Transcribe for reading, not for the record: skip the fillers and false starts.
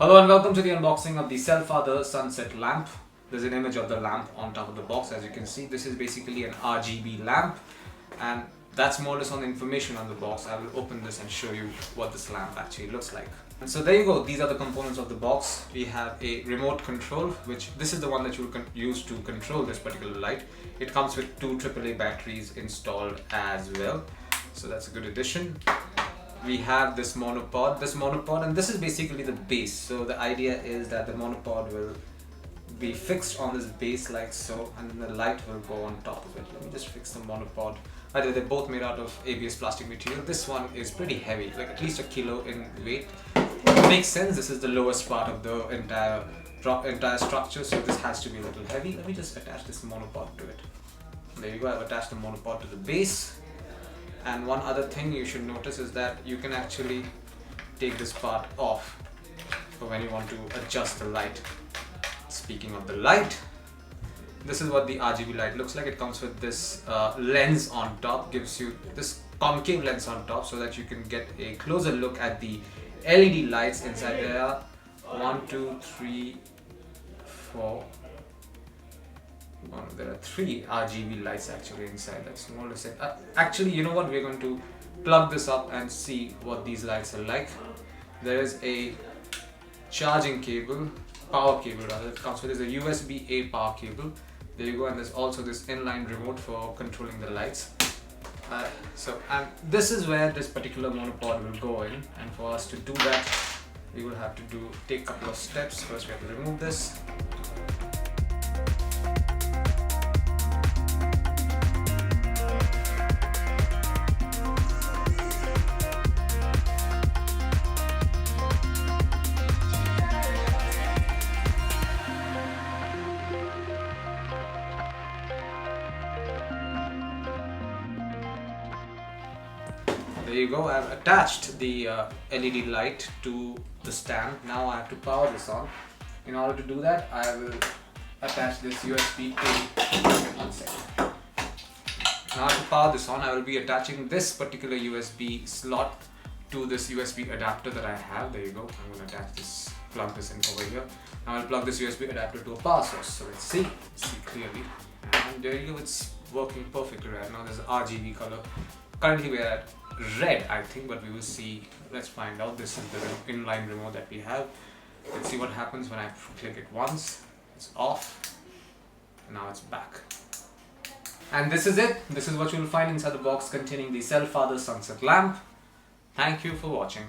Hello and welcome to the unboxing of the CellFather sunset lamp. There's an image of the lamp on top of the box. As you can see, this is basically an RGB lamp, and that's more or less on the information on the box. I will open this and show you what this lamp actually looks like. And so there you go, these are the components of the box. We have a remote control, which this is the one that you will use to control this particular light. It comes with two AAA batteries installed as well, so that's a good addition. We have this monopod, and this is basically the base. So the idea is that the monopod will be fixed on this base like so, and then the light will go on top of it. Let me just fix the monopod. By the way, they're both made out of ABS plastic material. This one is pretty heavy, like at least a kilo in weight. It makes sense, this is the lowest part of the entire structure, so this has to be a little heavy. Let me just attach this monopod to it. There you go, I've attached the monopod to the base. And one other thing you should notice is that you can actually take this part off for when you want to adjust the light. Speaking of the light, this is what the RGB light looks like. It comes with this lens on top, gives you this concave lens on top so that you can get a closer look at the LED lights inside. There are 1, 2, 3, 4. There are 3 RGB lights actually inside. That's more or less it. Actually, you know what? We're going to plug this up and see what these lights are like. There is a charging cable, power cable rather. It comes with a USB-A power cable. There you go, and there's also this inline remote for controlling the lights. And this is where this particular monopod will go in. And for us to do that, we will have to take a couple of steps. First, we have to remove this. There you go, I've attached the LED light to the stand. Now I have to power this on. In order to do that, I will attach this USB-A. One second. Now to power this on, I will be attaching this particular USB slot to this USB adapter that I have. There you go, I'm going to attach this, plug this in over here. Now I'll plug this USB adapter to a power source. So let's see clearly. And there you go, it's working perfectly right now. There's RGB color. Currently we're at red, I think, but we will see. Let's find out. This is the inline remote that we have. Let's see what happens when I click it once. It's off. Now it's back. And this is it. This is what you will find inside the box containing the CellFather sunset lamp. Thank you for watching.